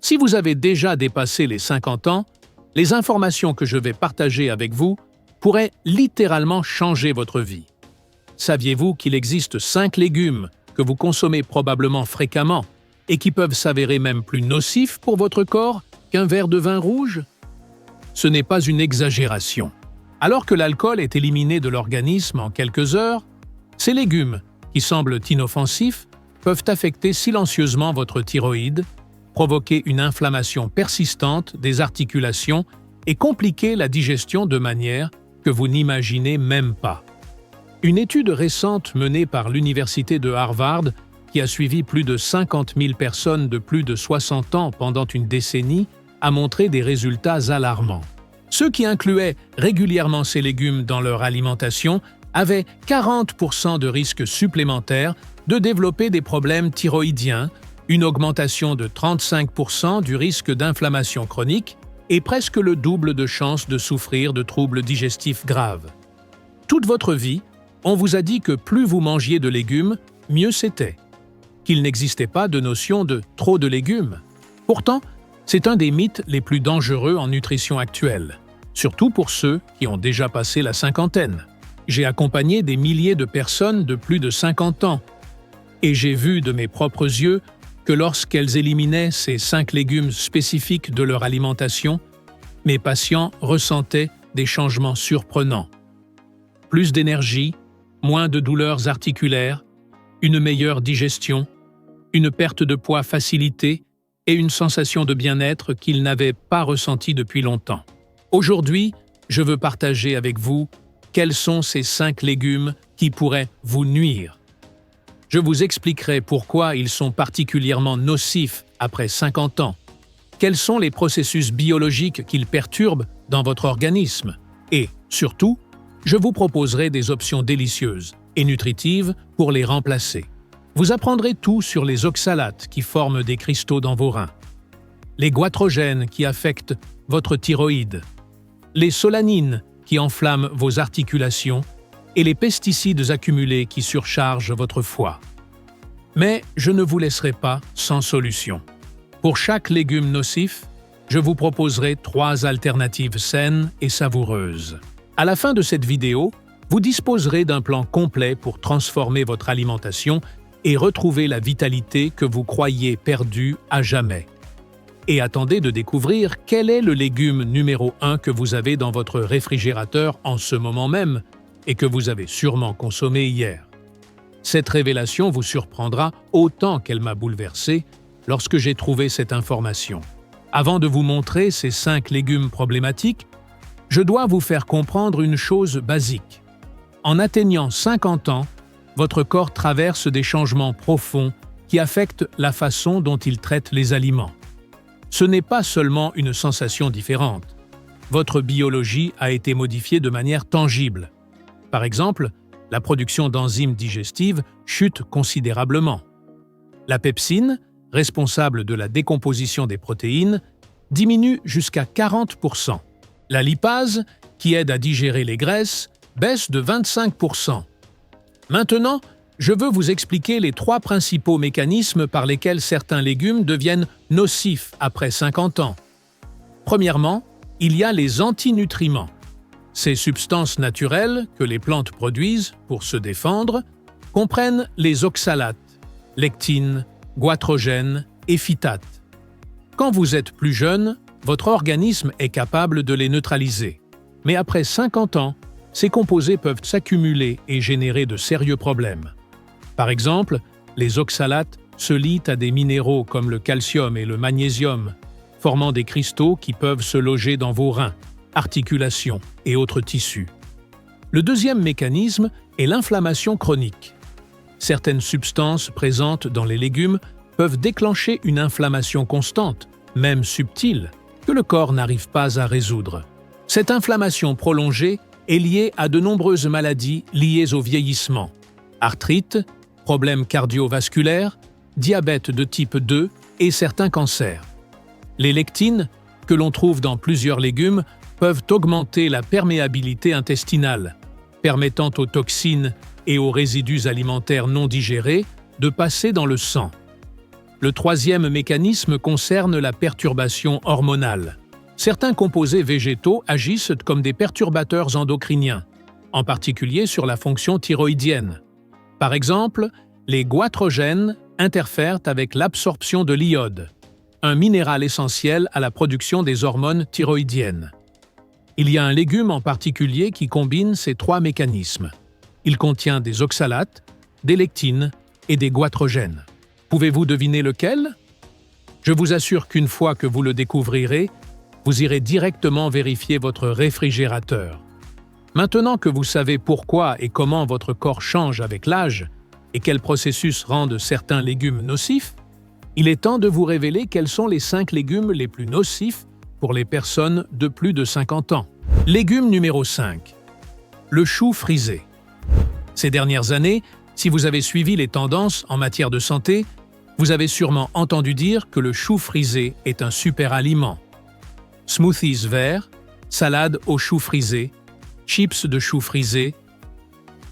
Si vous avez déjà dépassé les 50 ans, les informations que je vais partager avec vous pourraient littéralement changer votre vie. Saviez-vous qu'il existe 5 légumes que vous consommez probablement fréquemment et qui peuvent s'avérer même plus nocifs pour votre corps qu'un verre de vin rouge? Ce n'est pas une exagération. Alors que l'alcool est éliminé de l'organisme en quelques heures, ces légumes, qui semblent inoffensifs, peuvent affecter silencieusement votre thyroïde, provoquer une inflammation persistante des articulations et compliquer la digestion de manière que vous n'imaginez même pas. Une étude récente menée par l'Université de Harvard, qui a suivi plus de 50 000 personnes de plus de 60 ans pendant une décennie, a montré des résultats alarmants. Ceux qui incluaient régulièrement ces légumes dans leur alimentation avaient 40% de risque supplémentaire de développer des problèmes thyroïdiens, une augmentation de 35% du risque d'inflammation chronique et presque le double de chances de souffrir de troubles digestifs graves. Toute votre vie, on vous a dit que plus vous mangiez de légumes, mieux c'était. Qu'il n'existait pas de notion de « trop de légumes ». Pourtant, c'est un des mythes les plus dangereux en nutrition actuelle, surtout pour ceux qui ont déjà passé la cinquantaine. J'ai accompagné des milliers de personnes de plus de 50 ans et j'ai vu de mes propres yeux que lorsqu'elles éliminaient ces 5 légumes spécifiques de leur alimentation, mes patients ressentaient des changements surprenants. Plus d'énergie, moins de douleurs articulaires, une meilleure digestion, une perte de poids facilitée et une sensation de bien-être qu'ils n'avaient pas ressentie depuis longtemps. Aujourd'hui, je veux partager avec vous quels sont ces 5 légumes qui pourraient vous nuire. Je vous expliquerai pourquoi ils sont particulièrement nocifs après 50 ans, quels sont les processus biologiques qu'ils perturbent dans votre organisme et, surtout, je vous proposerai des options délicieuses et nutritives pour les remplacer. Vous apprendrez tout sur les oxalates qui forment des cristaux dans vos reins, les goitrogènes qui affectent votre thyroïde, les solanines qui enflamment vos articulations et les pesticides accumulés qui surchargent votre foie. Mais je ne vous laisserai pas sans solution. Pour chaque légume nocif, je vous proposerai 3 alternatives saines et savoureuses. À la fin de cette vidéo, vous disposerez d'un plan complet pour transformer votre alimentation et retrouver la vitalité que vous croyiez perdue à jamais. Et attendez de découvrir quel est le légume numéro 1 que vous avez dans votre réfrigérateur en ce moment même et que vous avez sûrement consommé hier. Cette révélation vous surprendra autant qu'elle m'a bouleversé lorsque j'ai trouvé cette information. Avant de vous montrer ces 5 légumes problématiques, je dois vous faire comprendre une chose basique. En atteignant 50 ans, votre corps traverse des changements profonds qui affectent la façon dont il traite les aliments. Ce n'est pas seulement une sensation différente. Votre biologie a été modifiée de manière tangible. Par exemple, la production d'enzymes digestives chute considérablement. La pepsine, responsable de la décomposition des protéines, diminue jusqu'à 40%. La lipase, qui aide à digérer les graisses, baisse de 25%. Maintenant, je veux vous expliquer les 3 principaux mécanismes par lesquels certains légumes deviennent nocifs après 50 ans. Premièrement, il y a les antinutriments. Ces substances naturelles que les plantes produisent pour se défendre comprennent les oxalates, lectines, goitrogènes et phytates. Quand vous êtes plus jeune, votre organisme est capable de les neutraliser. Mais après 50 ans, ces composés peuvent s'accumuler et générer de sérieux problèmes. Par exemple, les oxalates se lient à des minéraux comme le calcium et le magnésium, formant des cristaux qui peuvent se loger dans vos reins, articulations et autres tissus. Le deuxième mécanisme est l'inflammation chronique. Certaines substances présentes dans les légumes peuvent déclencher une inflammation constante, même subtile, que le corps n'arrive pas à résoudre. Cette inflammation prolongée est liée à de nombreuses maladies liées au vieillissement, arthrite, problèmes cardiovasculaires, diabète de type 2 et certains cancers. Les lectines, que l'on trouve dans plusieurs légumes, peuvent augmenter la perméabilité intestinale, permettant aux toxines et aux résidus alimentaires non digérés de passer dans le sang. Le troisième mécanisme concerne la perturbation hormonale. Certains composés végétaux agissent comme des perturbateurs endocriniens, en particulier sur la fonction thyroïdienne. Par exemple, les goitrogènes interfèrent avec l'absorption de l'iode, un minéral essentiel à la production des hormones thyroïdiennes. Il y a un légume en particulier qui combine ces trois mécanismes. Il contient des oxalates, des lectines et des goitrogènes. Pouvez-vous deviner lequel? Je vous assure qu'une fois que vous le découvrirez, vous irez directement vérifier votre réfrigérateur. Maintenant que vous savez pourquoi et comment votre corps change avec l'âge et quels processus rendent certains légumes nocifs, il est temps de vous révéler quels sont les 5 légumes les plus nocifs pour les personnes de plus de 50 ans. Légume numéro 5. Le chou frisé. Ces dernières années, si vous avez suivi les tendances en matière de santé, vous avez sûrement entendu dire que le chou frisé est un super aliment. Smoothies verts, salades au chou frisé, chips de chou frisé.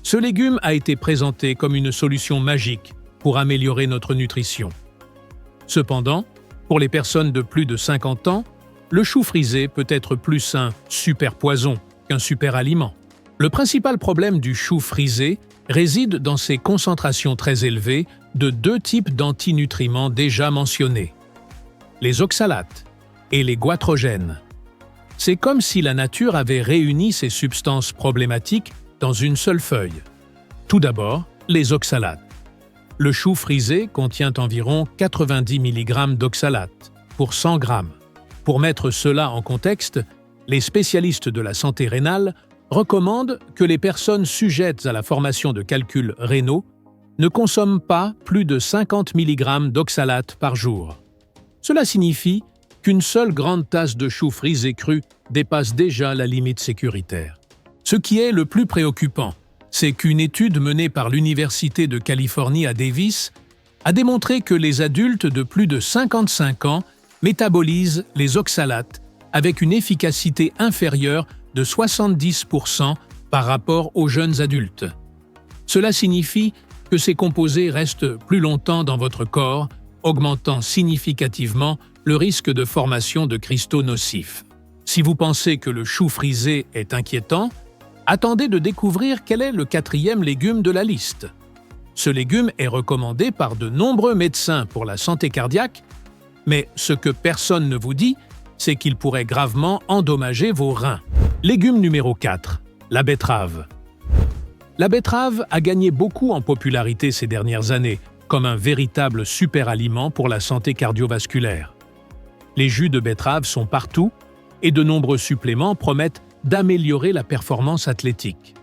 Ce légume a été présenté comme une solution magique pour améliorer notre nutrition. Cependant, pour les personnes de plus de 50 ans, le chou frisé peut être plus un super poison qu'un super aliment. Le principal problème du chou frisé réside dans ses concentrations très élevées de 2 types d'antinutriments déjà mentionnés, les oxalates et les goitrogènes. C'est comme si la nature avait réuni ces substances problématiques dans une seule feuille. Tout d'abord, les oxalates. Le chou frisé contient environ 90 mg d'oxalates pour 100 g. Pour mettre cela en contexte, les spécialistes de la santé rénale recommandent que les personnes sujettes à la formation de calculs rénaux ne consomment pas plus de 50 mg d'oxalates par jour. Cela signifie qu'une seule grande tasse de chou frisé cru dépasse déjà la limite sécuritaire. Ce qui est le plus préoccupant, c'est qu'une étude menée par l'Université de Californie à Davis a démontré que les adultes de plus de 55 ans métabolisent les oxalates avec une efficacité inférieure de 70% par rapport aux jeunes adultes. Cela signifie que ces composés restent plus longtemps dans votre corps, augmentant significativement le risque de formation de cristaux nocifs. Si vous pensez que le chou frisé est inquiétant, attendez de découvrir quel est le 4e légume de la liste. Ce légume est recommandé par de nombreux médecins pour la santé cardiaque, mais ce que personne ne vous dit, c'est qu'il pourrait gravement endommager vos reins. Légume numéro 4. La betterave. La betterave a gagné beaucoup en popularité ces dernières années, comme un véritable super-aliment pour la santé cardiovasculaire. Les jus de betterave sont partout et de nombreux suppléments promettent d'améliorer la performance athlétique.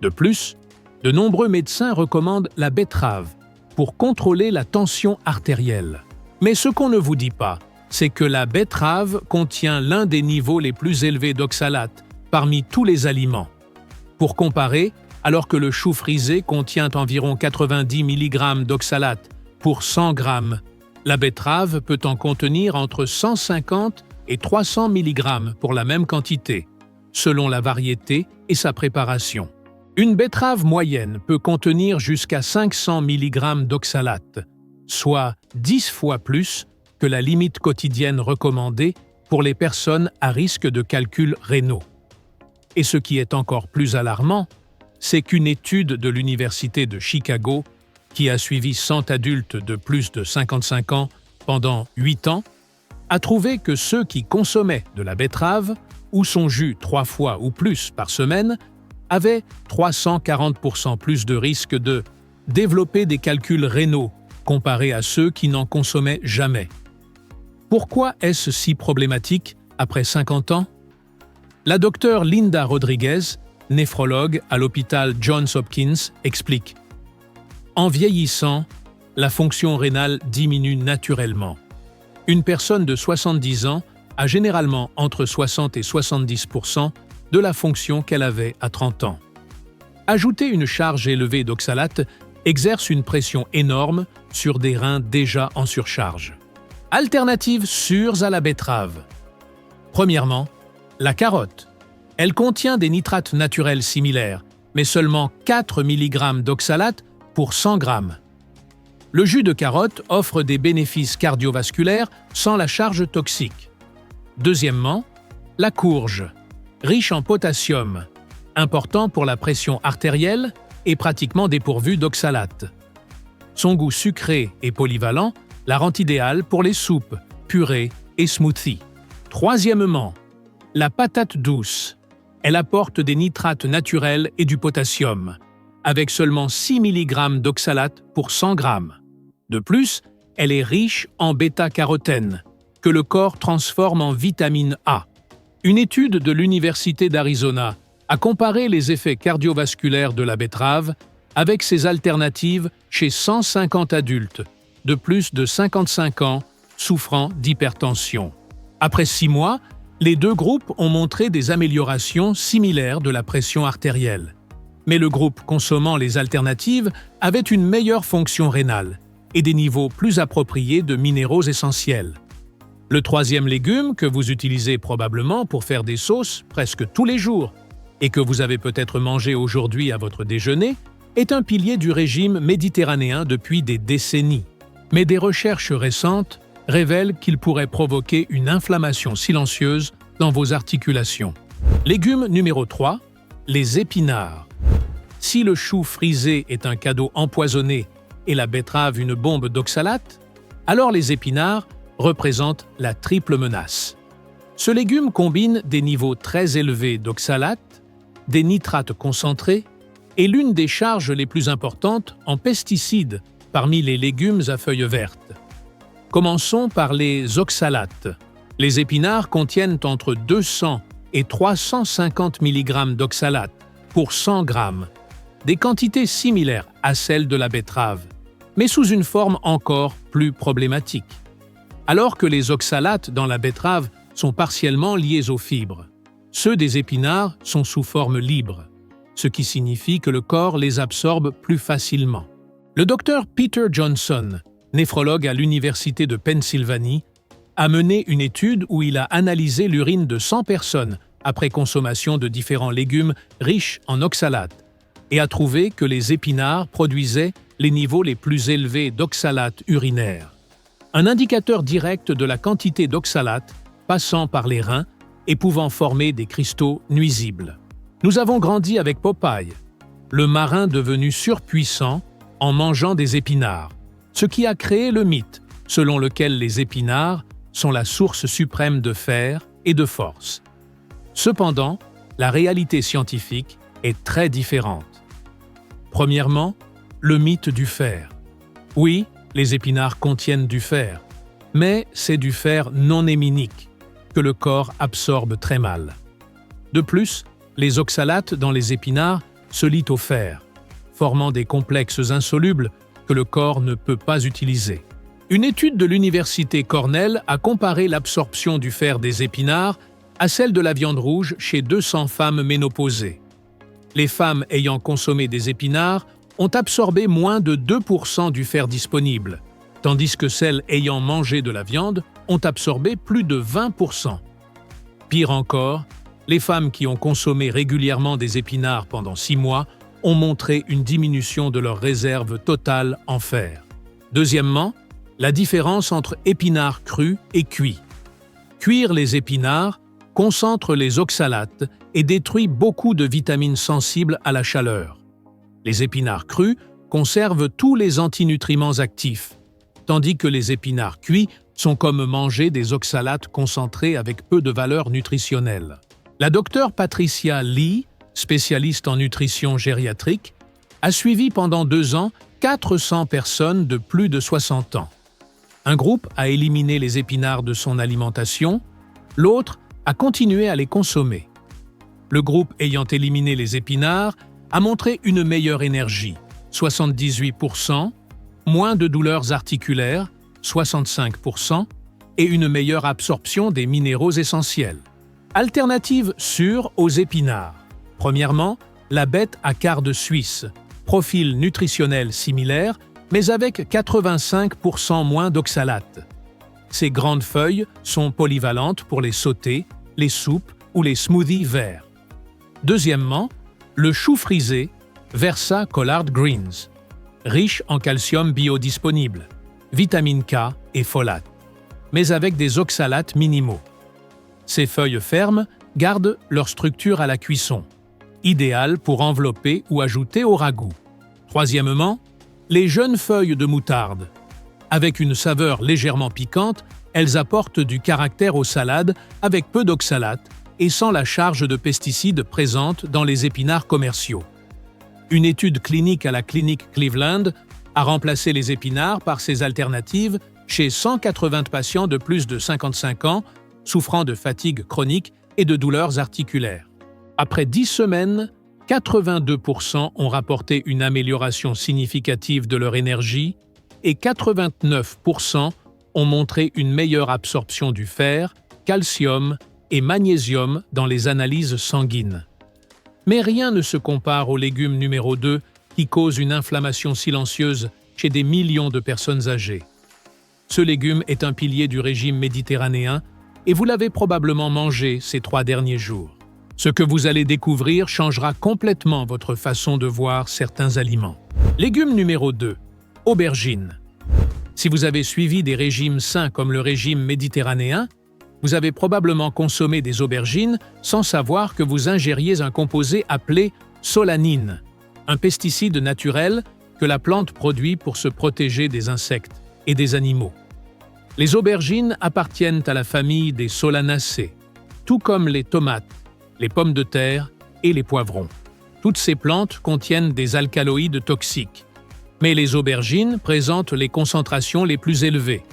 De plus, de nombreux médecins recommandent la betterave pour contrôler la tension artérielle. Mais ce qu'on ne vous dit pas, c'est que la betterave contient l'un des niveaux les plus élevés d'oxalates parmi tous les aliments. Pour comparer, alors que le chou frisé contient environ 90 mg d'oxalates pour 100 g, la betterave peut en contenir entre 150 et 300 mg pour la même quantité, selon la variété et sa préparation. Une betterave moyenne peut contenir jusqu'à 500 mg d'oxalates, soit 10 fois plus que la limite quotidienne recommandée pour les personnes à risque de calculs rénaux. Et ce qui est encore plus alarmant, c'est qu'une étude de l'Université de Chicago, qui a suivi 100 adultes de plus de 55 ans pendant 8 ans, a trouvé que ceux qui consommaient de la betterave ou son jus 3 fois ou plus par semaine avaient 340% plus de risque de développer des calculs rénaux comparé à ceux qui n'en consommaient jamais. Pourquoi est-ce si problématique après 50 ans? La docteure Linda Rodriguez, néphrologue à l'hôpital Johns Hopkins, explique: en vieillissant, la fonction rénale diminue naturellement. Une personne de 70 ans a généralement entre 60 et 70% de la fonction qu'elle avait à 30 ans. Ajouter une charge élevée d'oxalates exerce une pression énorme sur des reins déjà en surcharge. Alternatives sûres à la betterave. Premièrement, la carotte. Elle contient des nitrates naturels similaires, mais seulement 4 mg d'oxalates pour 100 g. Le jus de carotte offre des bénéfices cardiovasculaires sans la charge toxique. Deuxièmement, la courge, riche en potassium, important pour la pression artérielle et pratiquement dépourvue d'oxalate. Son goût sucré et polyvalent la rend idéale pour les soupes, purées et smoothies. Troisièmement, la patate douce. Elle apporte des nitrates naturels et du potassium, avec seulement 6 mg d'oxalate pour 100 g. De plus, elle est riche en bêta-carotène, que le corps transforme en vitamine A. Une étude de l'Université d'Arizona a comparé les effets cardiovasculaires de la betterave avec ses alternatives chez 150 adultes de plus de 55 ans souffrant d'hypertension. Après 6 mois, les deux groupes ont montré des améliorations similaires de la pression artérielle. Mais le groupe consommant les alternatives avait une meilleure fonction rénale et des niveaux plus appropriés de minéraux essentiels. Le troisième légume que vous utilisez probablement pour faire des sauces presque tous les jours et que vous avez peut-être mangé aujourd'hui à votre déjeuner est un pilier du régime méditerranéen depuis des décennies. Mais des recherches récentes révèlent qu'il pourrait provoquer une inflammation silencieuse dans vos articulations. Légume numéro 3, les épinards. Si le chou frisé est un cadeau empoisonné et la betterave une bombe d'oxalate, alors les épinards représentent la triple menace. Ce légume combine des niveaux très élevés d'oxalate, des nitrates concentrés et l'une des charges les plus importantes en pesticides parmi les légumes à feuilles vertes. Commençons par les oxalates. Les épinards contiennent entre 200 et 350 mg d'oxalate pour 100 g, des quantités similaires à celles de la betterave, mais sous une forme encore plus problématique. Alors que les oxalates dans la betterave sont partiellement liés aux fibres, ceux des épinards sont sous forme libre, ce qui signifie que le corps les absorbe plus facilement. Le docteur Peter Johnson, néphrologue à l'Université de Pennsylvanie, a mené une étude où il a analysé l'urine de 100 personnes après consommation de différents légumes riches en oxalate et a trouvé que les épinards produisaient les niveaux les plus élevés d'oxalate urinaire, un indicateur direct de la quantité d'oxalate passant par les reins et pouvant former des cristaux nuisibles. Nous avons grandi avec Popeye, le marin devenu surpuissant en mangeant des épinards, ce qui a créé le mythe selon lequel les épinards sont la source suprême de fer et de force. Cependant, la réalité scientifique est très différente. Premièrement, le mythe du fer. Oui, les épinards contiennent du fer, mais c'est du fer non héminique que le corps absorbe très mal. De plus, les oxalates dans les épinards se lient au fer, formant des complexes insolubles que le corps ne peut pas utiliser. Une étude de l'Université Cornell a comparé l'absorption du fer des épinards à celle de la viande rouge chez 200 femmes ménopausées. Les femmes ayant consommé des épinards ont absorbé moins de 2% du fer disponible, tandis que celles ayant mangé de la viande ont absorbé plus de 20%. Pire encore, les femmes qui ont consommé régulièrement des épinards pendant 6 mois ont montré une diminution de leur réserve totale en fer. Deuxièmement, la différence entre épinards crus et cuits. Cuire les épinards concentre les oxalates et détruit beaucoup de vitamines sensibles à la chaleur. Les épinards crus conservent tous les antinutriments actifs, tandis que les épinards cuits sont comme manger des oxalates concentrés avec peu de valeur nutritionnelle. La docteure Patricia Lee, spécialiste en nutrition gériatrique, a suivi pendant 2 ans 400 personnes de plus de 60 ans. Un groupe a éliminé les épinards de son alimentation, l'autre a continué à les consommer. Le groupe ayant éliminé les épinards a montré une meilleure énergie, 78%, moins de douleurs articulaires, 65%, et une meilleure absorption des minéraux essentiels. Alternative sûre aux épinards. Premièrement, la bête à quart suisse, profil nutritionnel similaire, mais avec 85% moins d'oxalate. Ces grandes feuilles sont polyvalentes pour les sautés, les soupes ou les smoothies verts. Deuxièmement, le chou frisé, Versa Collard Greens. riche en calcium biodisponible, vitamine K et folate, mais avec des oxalates minimaux. Ces feuilles fermes gardent leur structure à la cuisson, idéale pour envelopper ou ajouter au ragoût. Troisièmement, les jeunes feuilles de moutarde. Avec une saveur légèrement piquante, elles apportent du caractère aux salades avec peu d'oxalates et sans la charge de pesticides présente dans les épinards commerciaux. Une étude clinique à la clinique Cleveland a remplacé les épinards par ces alternatives chez 180 patients de plus de 55 ans souffrant de fatigue chronique et de douleurs articulaires. Après 10 semaines, 82% ont rapporté une amélioration significative de leur énergie et 89% ont montré une meilleure absorption du fer, calcium et magnésium dans les analyses sanguines. Mais rien ne se compare au légume numéro 2 qui cause une inflammation silencieuse chez des millions de personnes âgées. Ce légume est un pilier du régime méditerranéen et vous l'avez probablement mangé ces 3 derniers jours. Ce que vous allez découvrir changera complètement votre façon de voir certains aliments. Légume numéro 2. Aubergine. Si vous avez suivi des régimes sains comme le régime méditerranéen, vous avez probablement consommé des aubergines sans savoir que vous ingériez un composé appelé solanine, un pesticide naturel que la plante produit pour se protéger des insectes et des animaux. Les aubergines appartiennent à la famille des solanacées, tout comme les tomates, les pommes de terre et les poivrons. Toutes ces plantes contiennent des alcaloïdes toxiques, mais les aubergines présentent les concentrations les plus élevées,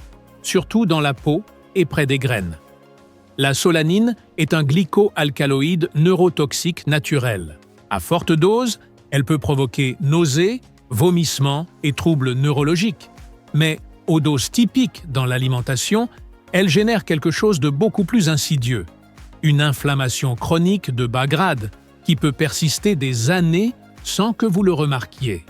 surtout dans la peau et près des graines. La solanine est un glycoalcaloïde neurotoxique naturel. À forte dose, elle peut provoquer nausées, vomissements et troubles neurologiques. Mais aux doses typiques dans l'alimentation, elle génère quelque chose de beaucoup plus insidieux, une inflammation chronique de bas grade qui peut persister des années sans que vous le remarquiez.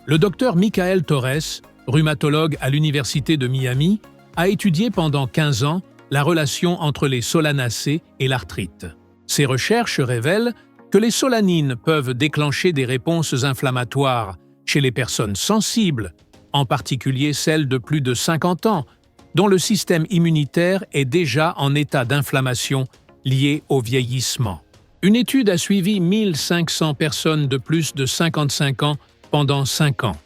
Le docteur Michael Torres, rhumatologue à l'Université de Miami, a étudié pendant 15 ans la relation entre les solanacées et l'arthrite. Ses recherches révèlent que les solanines peuvent déclencher des réponses inflammatoires chez les personnes sensibles, en particulier celles de plus de 50 ans, dont le système immunitaire est déjà en état d'inflammation lié au vieillissement. Une étude a suivi 1500 personnes de plus de 55 ans pendant 5 ans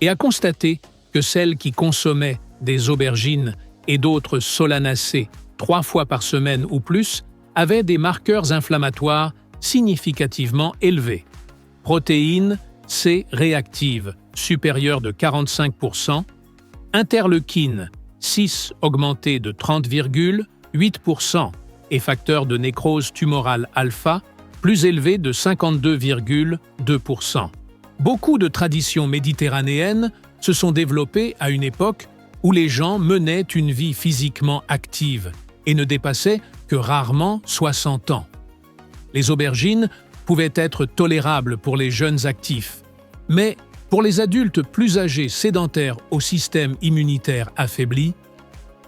et a constaté que celles qui consommaient des aubergines et d'autres solanacées 3 fois par semaine ou plus avaient des marqueurs inflammatoires significativement élevés. Protéines C réactives supérieures de 45%, interleukine 6 augmenté de 30,8% et facteur de nécrose tumorale alpha plus élevé de 52,2%. Beaucoup de traditions méditerranéennes se sont développées à une époque où les gens menaient une vie physiquement active et ne dépassaient que rarement 60 ans. Les aubergines pouvaient être tolérables pour les jeunes actifs, mais pour les adultes plus âgés sédentaires au système immunitaire affaibli,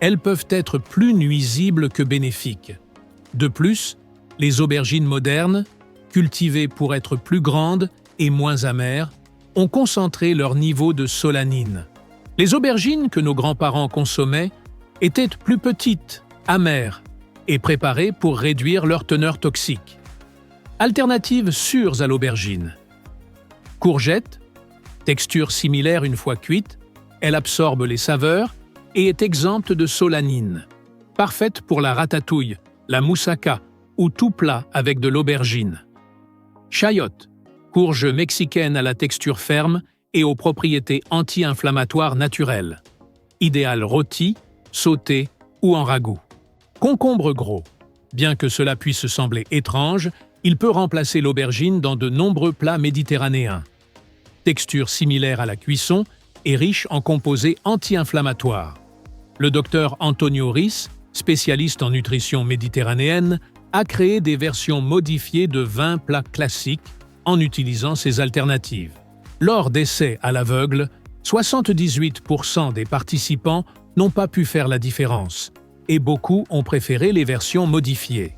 elles peuvent être plus nuisibles que bénéfiques. De plus, les aubergines modernes, cultivées pour être plus grandes et moins amères, ont concentré leur niveau de solanine. Les aubergines que nos grands-parents consommaient étaient plus petites, amères et préparées pour réduire leur teneur toxique. Alternatives sûres à l'aubergine. Courgette, texture similaire une fois cuite, elle absorbe les saveurs et est exempte de solanine. Parfaite pour la ratatouille, la moussaka ou tout plat avec de l'aubergine. Chayote, courge mexicaine à la texture ferme et aux propriétés anti-inflammatoires naturelles. Idéal rôti, sauté ou en ragoût. Concombre gros. Bien que cela puisse sembler étrange, il peut remplacer l'aubergine dans de nombreux plats méditerranéens. Texture similaire à la cuisson et riche en composés anti-inflammatoires. Le docteur Antonio Riz, spécialiste en nutrition méditerranéenne, a créé des versions modifiées de 20 plats classiques en utilisant ces alternatives. Lors d'essais à l'aveugle, 78% des participants n'ont pas pu faire la différence, et beaucoup ont préféré les versions modifiées.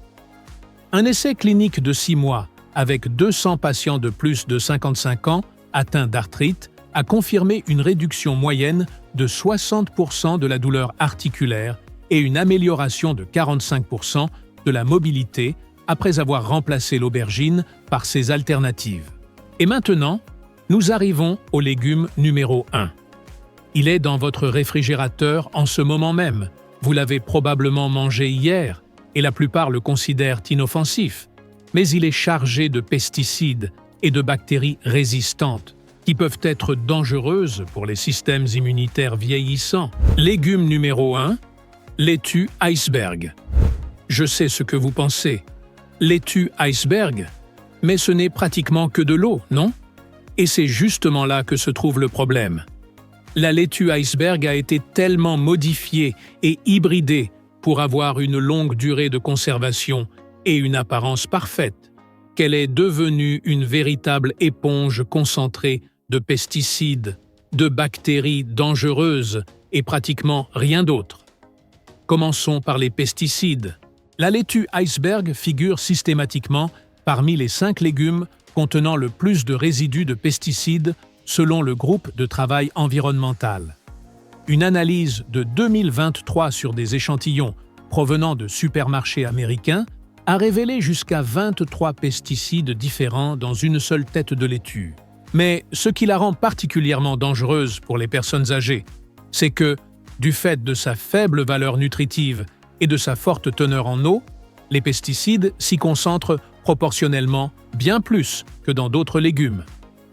Un essai clinique de 6 mois avec 200 patients de plus de 55 ans atteints d'arthrite a confirmé une réduction moyenne de 60% de la douleur articulaire et une amélioration de 45% de la mobilité après avoir remplacé l'aubergine par ses alternatives. Et maintenant, nous arrivons au légume numéro 1. Il est dans votre réfrigérateur en ce moment même. Vous l'avez probablement mangé hier et la plupart le considèrent inoffensif. Mais il est chargé de pesticides et de bactéries résistantes qui peuvent être dangereuses pour les systèmes immunitaires vieillissants. Légume numéro 1, laitue iceberg. Je sais ce que vous pensez. Laitue iceberg? Mais ce n'est pratiquement que de l'eau, non? Et c'est justement là que se trouve le problème. La laitue iceberg a été tellement modifiée et hybridée pour avoir une longue durée de conservation et une apparence parfaite, qu'elle est devenue une véritable éponge concentrée de pesticides, de bactéries dangereuses et pratiquement rien d'autre. Commençons par les pesticides. La laitue iceberg figure systématiquement parmi les 5 légumes contenant le plus de résidus de pesticides selon le groupe de travail environnemental. Une analyse de 2023 sur des échantillons provenant de supermarchés américains a révélé jusqu'à 23 pesticides différents dans une seule tête de laitue. Mais ce qui la rend particulièrement dangereuse pour les personnes âgées, c'est que, du fait de sa faible valeur nutritive et de sa forte teneur en eau, les pesticides s'y concentrent proportionnellement bien plus que dans d'autres légumes.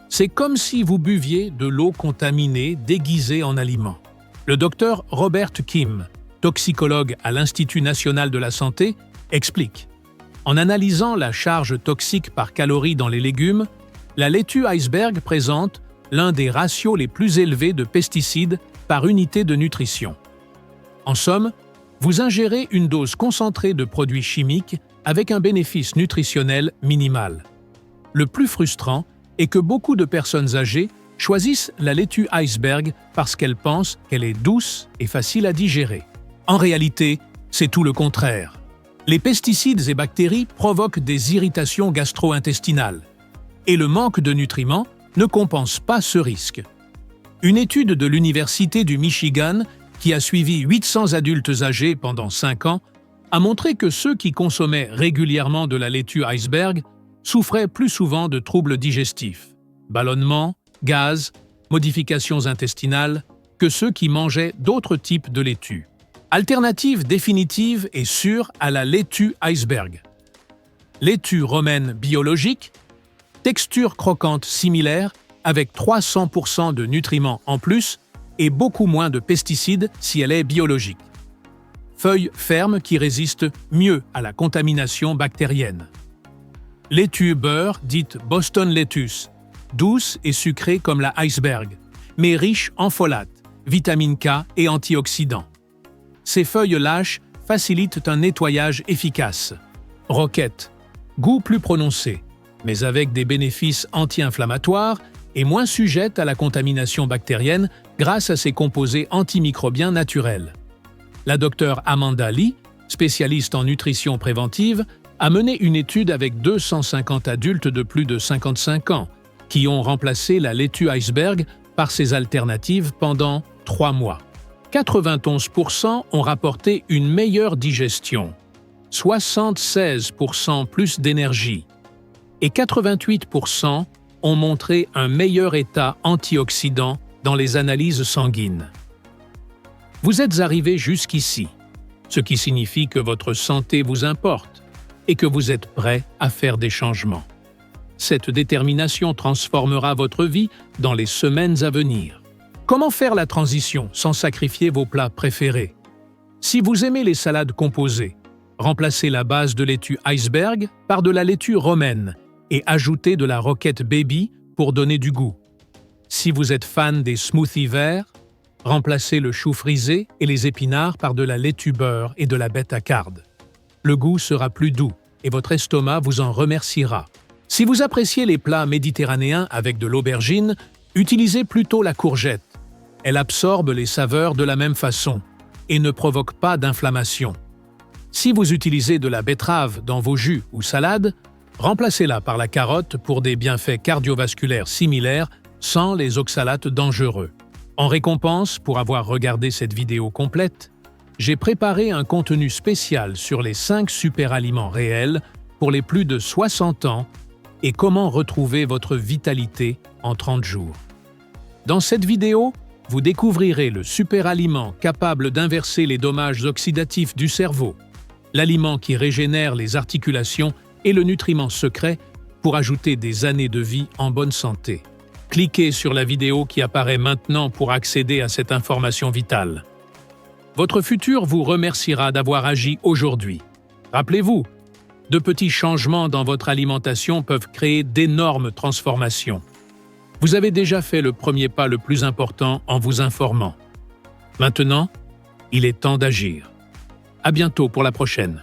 C'est comme si vous buviez de l'eau contaminée déguisée en aliment. Le docteur Robert Kim, toxicologue à l'Institut national de la santé, explique. En analysant la charge toxique par calorie dans les légumes, la laitue iceberg présente l'un des ratios les plus élevés de pesticides par unité de nutrition. En somme, vous ingérez une dose concentrée de produits chimiques avec un bénéfice nutritionnel minimal. Le plus frustrant est que beaucoup de personnes âgées choisissent la laitue iceberg parce qu'elles pensent qu'elle est douce et facile à digérer. En réalité, c'est tout le contraire. Les pesticides et bactéries provoquent des irritations gastro-intestinales, et le manque de nutriments ne compense pas ce risque. Une étude de l'Université du Michigan, qui a suivi 800 adultes âgés pendant 5 ans, a montré que ceux qui consommaient régulièrement de la laitue iceberg souffraient plus souvent de troubles digestifs, ballonnements, gaz, modifications intestinales, que ceux qui mangeaient d'autres types de laitue. Alternative définitive et sûre à la laitue iceberg. Laitue romaine biologique, texture croquante similaire avec 300% de nutriments en plus et beaucoup moins de pesticides si elle est biologique. Feuilles fermes qui résistent mieux à la contamination bactérienne. Laitue beurre dite Boston lettuce, douce et sucrée comme la iceberg, mais riche en folate, vitamine K et antioxydants. Ces feuilles lâches facilitent un nettoyage efficace. Roquette, goût plus prononcé, mais avec des bénéfices anti-inflammatoires et moins sujette à la contamination bactérienne grâce à ses composés antimicrobiens naturels. La docteure Amanda Lee, spécialiste en nutrition préventive, a mené une étude avec 250 adultes de plus de 55 ans qui ont remplacé la laitue iceberg par ses alternatives pendant 3 mois. 91% ont rapporté une meilleure digestion, 76% plus d'énergie et 88% ont montré un meilleur état antioxydant dans les analyses sanguines. Vous êtes arrivé jusqu'ici, ce qui signifie que votre santé vous importe et que vous êtes prêt à faire des changements. Cette détermination transformera votre vie dans les semaines à venir. Comment faire la transition sans sacrifier vos plats préférés? Si vous aimez les salades composées, remplacez la base de laitue iceberg par de la laitue romaine et ajoutez de la roquette baby pour donner du goût. Si vous êtes fan des smoothies verts, remplacez le chou frisé et les épinards par de la laitue beurre et de la bêta-carde. Le goût sera plus doux et votre estomac vous en remerciera. Si vous appréciez les plats méditerranéens avec de l'aubergine, utilisez plutôt la courgette. Elle absorbe les saveurs de la même façon et ne provoque pas d'inflammation. Si vous utilisez de la betterave dans vos jus ou salades, remplacez-la par la carotte pour des bienfaits cardiovasculaires similaires sans les oxalates dangereux. En récompense pour avoir regardé cette vidéo complète, j'ai préparé un contenu spécial sur les 5 superaliments réels pour les plus de 60 ans et comment retrouver votre vitalité en 30 jours. Dans cette vidéo, vous découvrirez le superaliment capable d'inverser les dommages oxydatifs du cerveau, l'aliment qui régénère les articulations et le nutriment secret pour ajouter des années de vie en bonne santé. Cliquez sur la vidéo qui apparaît maintenant pour accéder à cette information vitale. Votre futur vous remerciera d'avoir agi aujourd'hui. Rappelez-vous, de petits changements dans votre alimentation peuvent créer d'énormes transformations. Vous avez déjà fait le premier pas le plus important en vous informant. Maintenant, il est temps d'agir. À bientôt pour la prochaine.